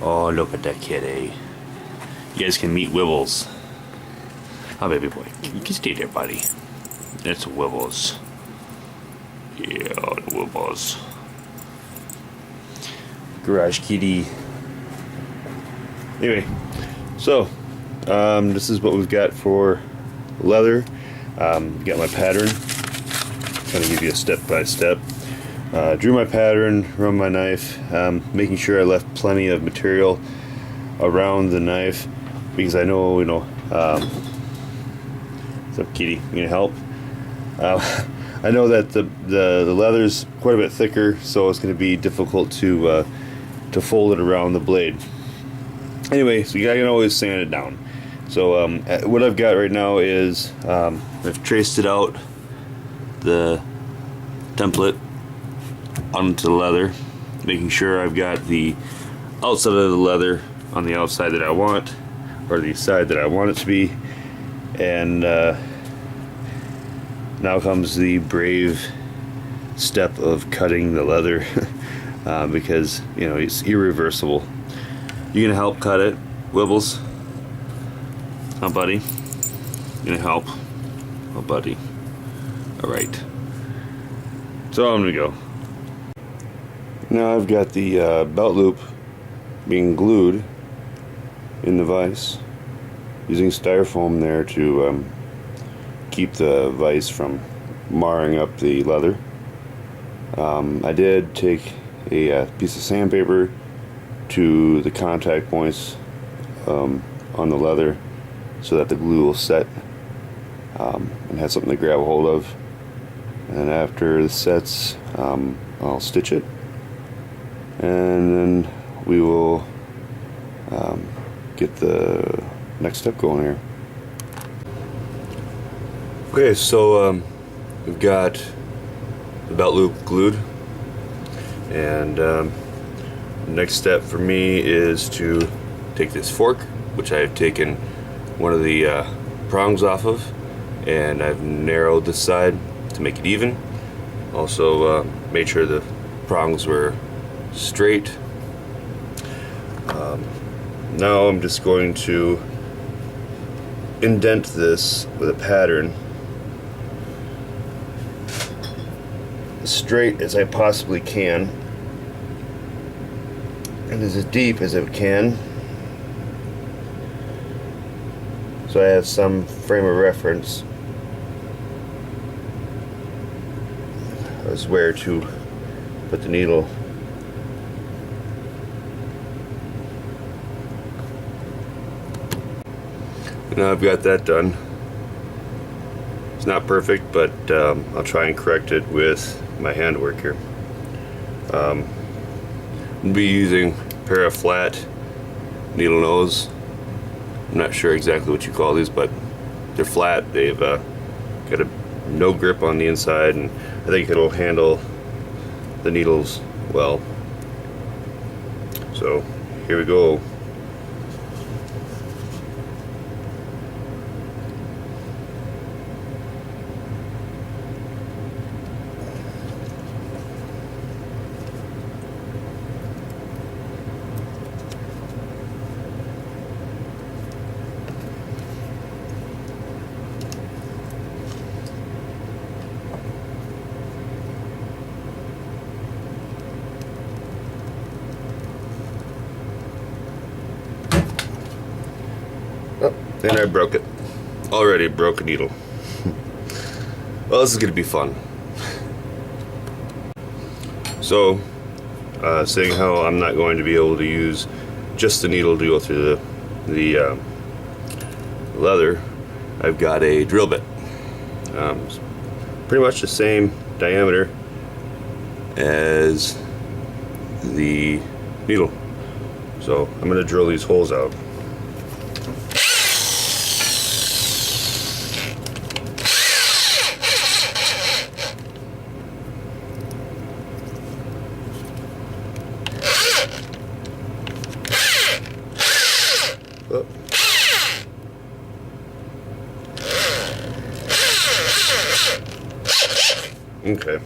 Oh, look at that kitty. You guys can meet Wibbles. Oh, baby boy. You can stay there, buddy. That's Wibbles. Yeah, the Wibbles. Garage kitty. Anyway, so this is what we've got for leather. Got my pattern. Kind of give you a step by step. Drew my pattern, run my knife, making sure I left plenty of material around the knife because I know, what's up, kitty? You gonna help? I know that the leather's quite a bit thicker, so it's going to be difficult to fold it around the blade. Anyway, so you can always sand it down. So what I've got right now is I've traced it out, the template onto the leather, making sure I've got the outside of the leather on the outside that I want, or the side that I want it to be. And now comes the brave step of cutting the leather because it's irreversible. You gonna help cut it, Wibbles? Oh, buddy? You gonna help? Oh, buddy. Alright. So I'm gonna go. Now I've got the belt loop being glued in the vise, using styrofoam there to keep the vise from marring up the leather. I did take a piece of sandpaper to the contact points on the leather so that the glue will set and have something to grab a hold of. And after it sets, I'll stitch it, and then we will get the next step going here. Okay, so we've got the belt loop glued, and the next step for me is to take this fork, which I've taken one of the prongs off of, and I've narrowed this side to make it even. Also made sure the prongs were straight. Now I'm just going to indent this with a pattern as straight as I possibly can and as deep as it can, so I have some frame of reference as where to put the needle. Now I've got that done. It's not perfect, but I'll try and correct it with my handwork here. I'll be using a pair of flat needle nose. I'm not sure exactly what you call these, but they're flat. They've got no grip on the inside, and I think it'll handle the needles well. So here we go. Oh, and I broke it. Already broke a needle. Well, this is going to be fun. So, seeing how I'm not going to be able to use just the needle to go through the leather, I've got a drill bit. Pretty much the same diameter as the needle. So I'm going to drill these holes out. Oh. Okay.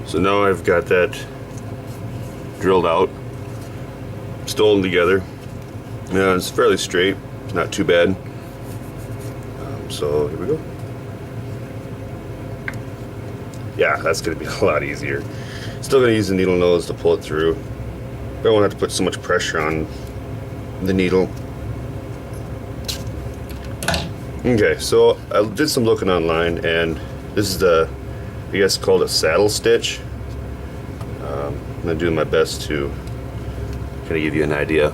So now I've got that drilled out, stolen together. Yeah, it's fairly straight, not too bad. So here we go. Yeah, that's gonna be a lot easier. Still gonna use the needle nose to pull it through. But I won't have to put so much pressure on the needle. Okay, so I did some looking online, and this is the, I guess called a saddle stitch. I'm gonna do my best to kind of give you an idea.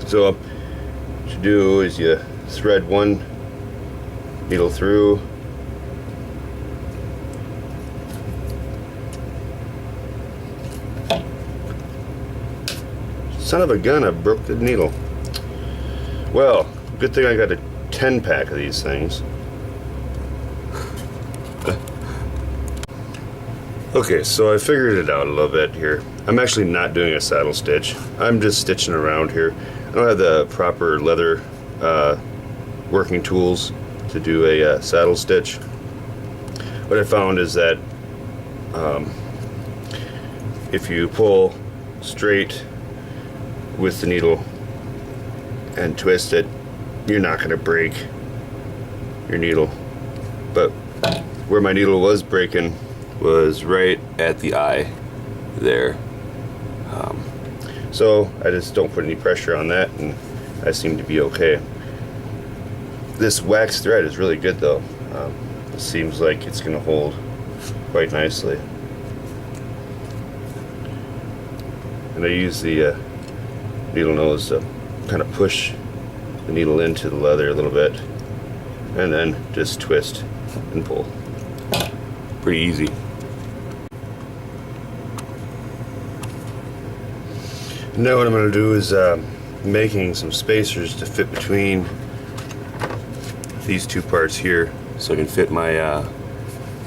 So what you do is you thread one needle through, son of a gun, I broke the needle. Well, good thing I got a 10-pack of these things. Okay, so I figured it out a little bit here. I'm actually not doing a saddle stitch. I'm just stitching around here. I don't have the proper leather working tools to do a saddle stitch. What I found is that if you pull straight with the needle and twist it, you're not going to break your needle. But where my needle was breaking was right at the eye there. So I just don't put any pressure on that, and I seem to be okay. This wax thread is really good though. It seems like it's going to hold quite nicely. And I use the needle nose to kind of push the needle into the leather a little bit, and then just twist and pull. Pretty easy. Now what I'm going to do is making some spacers to fit between these two parts here, so I can fit my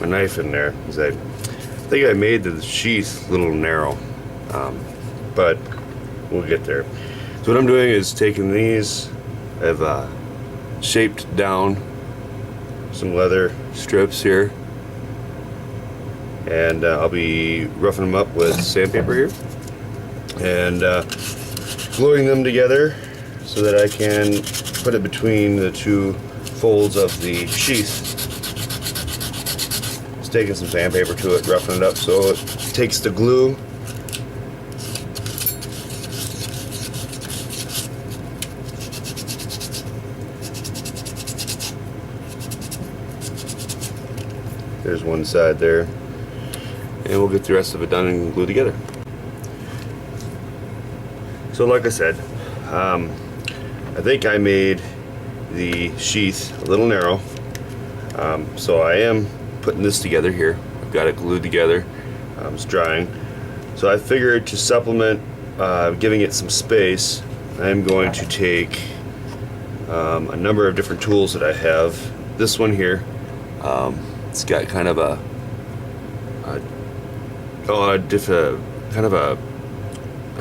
my knife in there. Because I think I made the sheath a little narrow, but we'll get there. So what I'm doing is taking these, I've shaped down some leather strips here, and I'll be roughing them up with sandpaper here and gluing them together so that I can put it between the two folds of the sheath. Just taking some sandpaper to it, roughing it up so it takes the glue. There's one side there, and we'll get the rest of it done and glued together. So like I said, I think I made the sheath a little narrow, so I am putting this together here. I've got it glued together. It's drying, so I figured to supplement giving it some space, I'm going to take a number of different tools that I have. This one here, it's got kind of a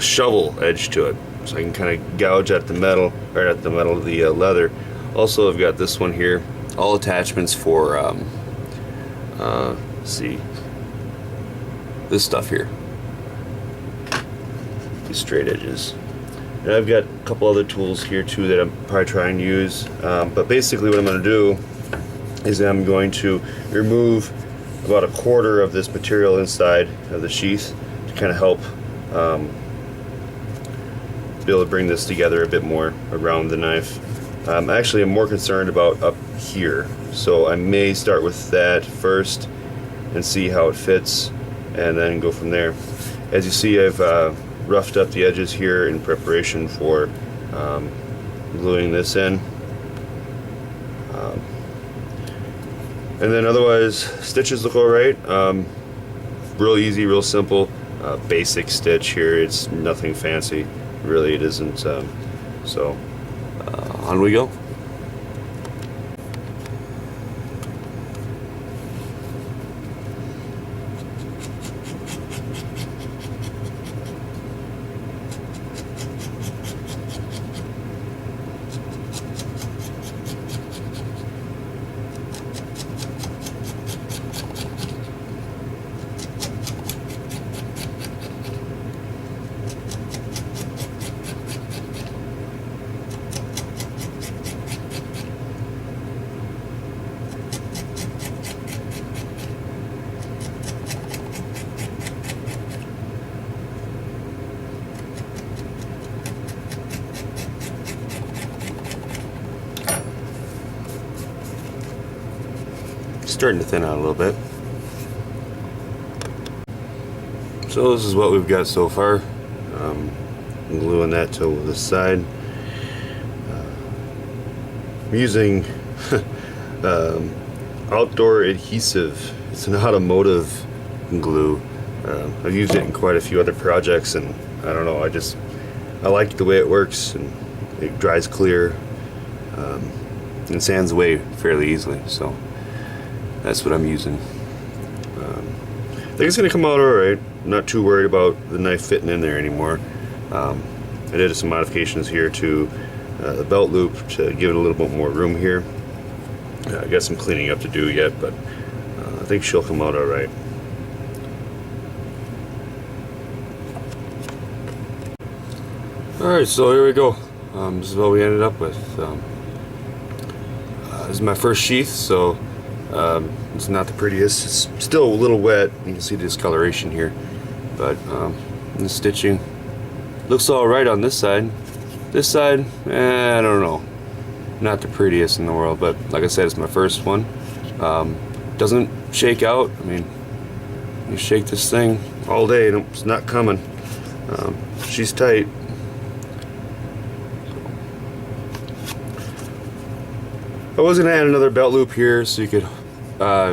shovel edge to it, so I can kind of gouge at the metal, right at the metal of the leather. Also, I've got this one here, all attachments for let's see, this stuff here, these straight edges. And I've got a couple other tools here too that I'm probably trying to use, but basically what I'm going to do is I'm going to remove about a quarter of this material inside of the sheath to kind of help be able to bring this together a bit more around the knife. Actually, I'm more concerned about up here, so I may start with that first and see how it fits, and then go from there. As you see, I've roughed up the edges here in preparation for gluing this in. And then otherwise, stitches look alright. Real easy, real simple, basic stitch here. It's nothing fancy, really. It isn't. So on we go. starting to thin out a little bit. So this is what we've got so far. I'm gluing that to the side. I'm using outdoor adhesive. It's an automotive glue. I've used it in quite a few other projects, and I don't know, I like the way it works, and it dries clear and sands away fairly easily, so that's what I'm using. I think it's going to come out alright. I'm not too worried about the knife fitting in there anymore. I did some modifications here to the belt loop to give it a little bit more room here. I got some cleaning up to do yet, but I think she'll come out alright. Alright, so here we go. This is what we ended up with. This is my first sheath, so it's not the prettiest. It's still a little wet. You can see the discoloration here, but the stitching looks alright on this side. This side, I don't know. Not the prettiest in the world, but like I said, it's my first one. Doesn't shake out. I mean, you shake this thing all day and it's not coming. She's tight. I was going to add another belt loop here so you could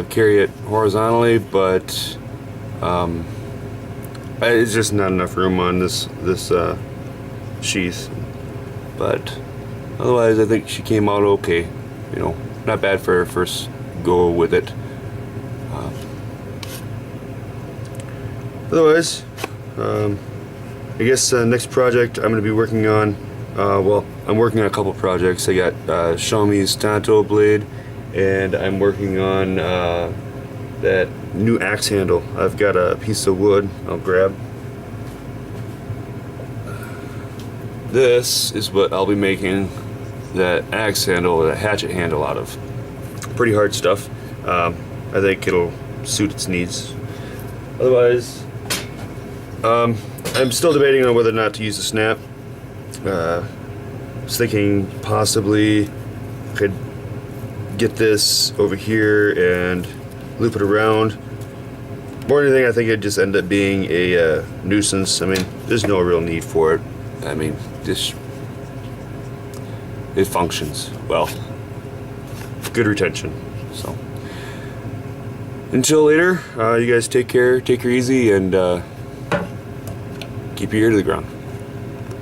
carry it horizontally, but it's just not enough room on this sheath. But otherwise, I think she came out okay. You know, not bad for her first go with it. Otherwise, I guess next project I'm going to be working on. Well, I'm working on a couple projects. I got Xiaomi's Tanto blade, and I'm working on that new axe handle. I've got a piece of wood I'll grab. This is what I'll be making that axe handle, or that hatchet handle out of. Pretty hard stuff. I think it'll suit its needs. Otherwise, I'm still debating on whether or not to use a snap. I was thinking possibly I could get this over here and loop it around. More than anything, I think it'd just end up being a nuisance. I mean, there's no real need for it. I mean, it functions well. Good retention. So until later, you guys take care, take her easy, and keep your ear to the ground.